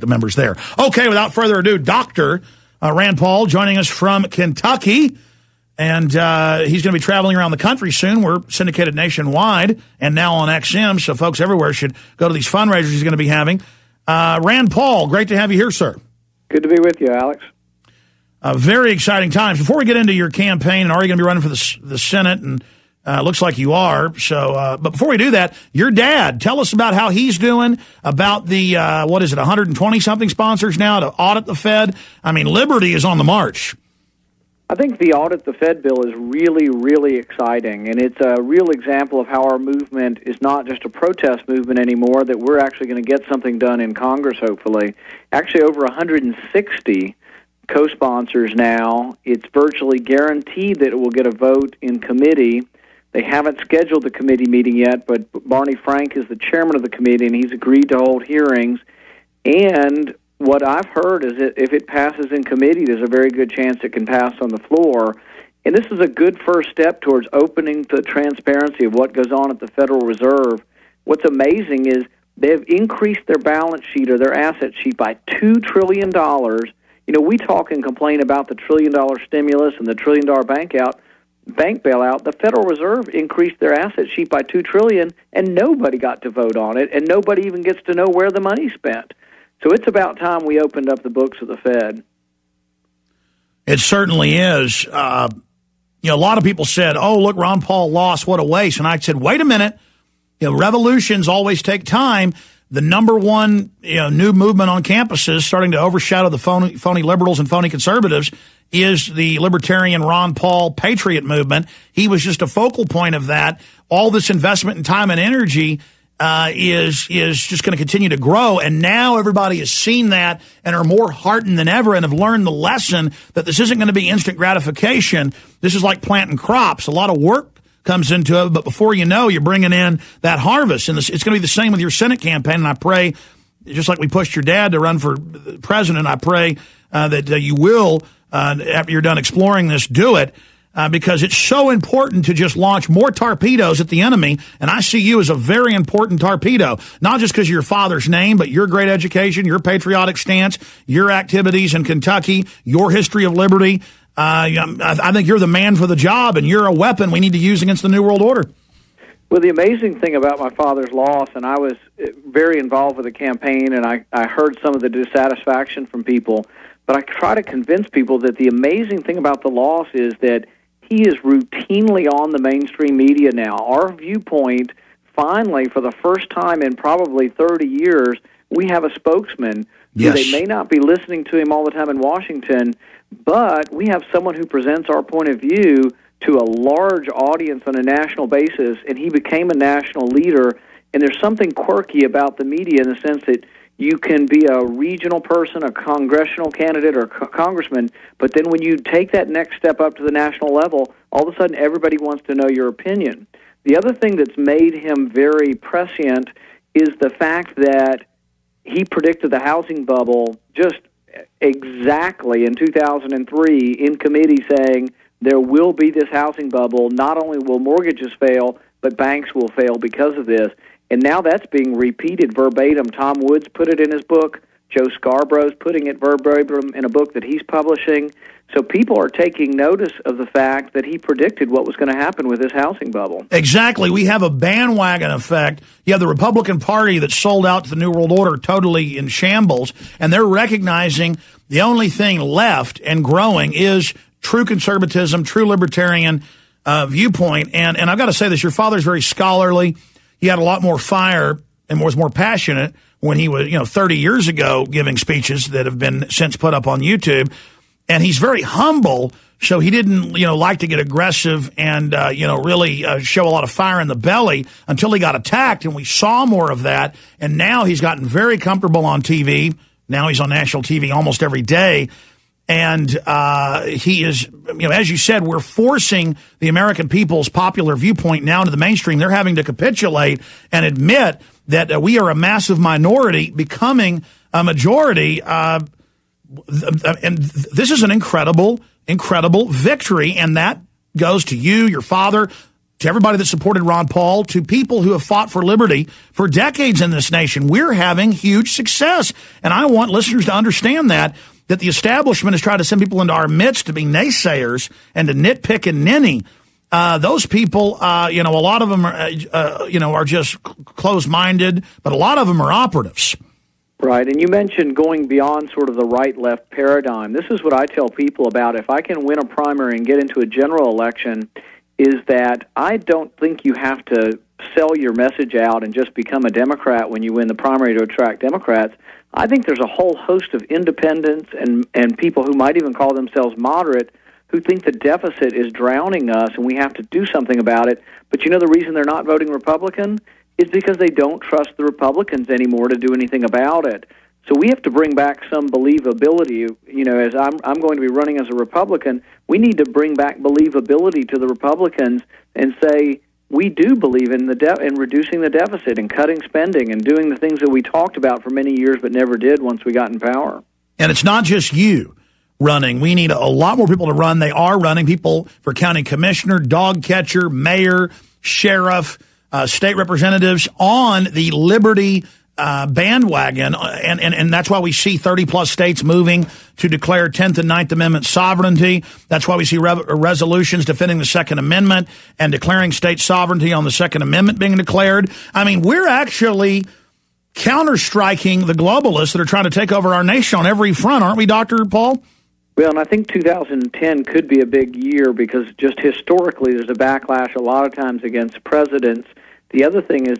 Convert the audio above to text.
the members there. Okay, without further ado, Dr. Rand Paul joining us from Kentucky. And he's going to be traveling around the country soon. We're syndicated nationwide and now on XM, so folks everywhere should go to these fundraisers he's going to be having. Rand Paul, great to have you here, sir. Good to be with you, Alex. Very exciting times. Before we get into your campaign, and are you going to be running for the Senate? And looks like you are. So, but before we do that, your dad, tell us about how he's doing, about the, 120-something sponsors now to audit the Fed. I mean, liberty is on the march. I think the Audit the Fed bill is really, really exciting, and it's a real example of how our movement is not just a protest movement anymore, that we're actually going to get something done in Congress, hopefully. Actually, over 160 co-sponsors now. It's virtually guaranteed that it will get a vote in committee. They haven't scheduled the committee meeting yet, but Barney Frank is the chairman of the committee, and he's agreed to hold hearings. And what I've heard is that if it passes in committee, there's a very good chance it can pass on the floor. And this is a good first step towards opening the transparency of what goes on at the Federal Reserve. What's amazing is they've increased their balance sheet or their asset sheet by $2 trillion. You know, we talk and complain about the $1 trillion stimulus and the $1 trillion bank bailout. The Federal Reserve increased their asset sheet by $2 trillion, and nobody got to vote on it, and nobody even gets to know where the money's spent. So it's about time we opened up the books of the Fed. It certainly is. A lot of people said, oh, look, Ron Paul lost. What a waste. And I said, wait a minute. Revolutions always take time. The number one new movement on campuses starting to overshadow the phony liberals and phony conservatives is the libertarian Ron Paul Patriot movement. He was just a focal point of that. All this investment in time and energy is just going to continue to grow. And now everybody has seen that and are more heartened than ever and have learned the lesson that this isn't going to be instant gratification. This is like planting crops. A lot of work comes into it, but before you know, you're bringing in that harvest. And it's going to be the same with your Senate campaign. And I pray, just like we pushed your dad to run for president, I pray that you will, after you're done exploring this, do it. Because it's so important to just launch more torpedoes at the enemy. And I see you as a very important torpedo, not just because of your father's name, but your great education, your patriotic stance, your activities in Kentucky, your history of liberty. I think you're the man for the job, and you're a weapon we need to use against the New World Order. Well, the amazing thing about my father's loss, and I was very involved with the campaign, and I heard some of the dissatisfaction from people, but I try to convince people that the amazing thing about the loss is that he is routinely on the mainstream media now. Our viewpoint, finally, for the first time in probably 30 years, we have a spokesman. Yes. They may not be listening to him all the time in Washington, but we have someone who presents our point of view to a large audience on a national basis, and he became a national leader. And there's something quirky about the media in the sense that you can be a regional person, a congressional candidate, or congressman, but then when you take that next step up to the national level, all of a sudden everybody wants to know your opinion. The other thing that's made him very prescient is the fact that he predicted the housing bubble just exactly in 2003 in committee, saying there will be this housing bubble. Not only will mortgages fail, but banks will fail because of this. And now that's being repeated verbatim. Tom Woods put it in his book. Joe Scarborough's putting it verbatim in a book that he's publishing. So people are taking notice of the fact that he predicted what was going to happen with this housing bubble. Exactly. We have a bandwagon effect. You have the Republican Party that sold out to the New World Order totally in shambles, and they're recognizing the only thing left and growing is true conservatism, true libertarian viewpoint. And I've got to say this, your father's very scholarly. He had a lot more fire and was more passionate when he was, 30 years ago giving speeches that have been since put up on YouTube. And he's very humble, so he didn't, like to get aggressive and, really show a lot of fire in the belly until he got attacked. And we saw more of that. And now he's gotten very comfortable on TV. Now he's on national TV almost every day. And he is, as you said, we're forcing the American people's popular viewpoint now into the mainstream. They're having to capitulate and admit that we are a massive minority becoming a majority. And this is an incredible victory. And that goes to you, your father, to everybody that supported Ron Paul, to people who have fought for liberty for decades in this nation. We're having huge success. And I want listeners to understand that the establishment has tried to send people into our midst to be naysayers and to nitpick and ninny. Those people, a lot of them are just closed-minded, but a lot of them are operatives. Right, and you mentioned going beyond sort of the right-left paradigm. This is what I tell people about if I can win a primary and get into a general election, is that I don't think you have to sell your message out and just become a Democrat when you win the primary to attract Democrats. I think there's a whole host of independents and people who might even call themselves moderate who think the deficit is drowning us and we have to do something about it. But you know the reason they're not voting Republican? Is because they don't trust the Republicans anymore to do anything about it. So we have to bring back some believability. You know, as I'm going to be running as a Republican, we need to bring back believability to the Republicans and say we do believe in in reducing the deficit and cutting spending and doing the things that we talked about for many years but never did once we got in power. And it's not just you running. We need a lot more people to run. They are running, people for county commissioner, dog catcher, mayor, sheriff, state representatives on the liberty bandwagon, and that's why we see 30-plus states moving to declare 10th and 9th Amendment sovereignty. That's why we see resolutions defending the Second Amendment and declaring state sovereignty on the Second Amendment being declared. I mean, we're actually counter-striking the globalists that are trying to take over our nation on every front, aren't we, Dr. Paul? Well, and I think 2010 could be a big year because just historically there's a backlash a lot of times against presidents. The other thing is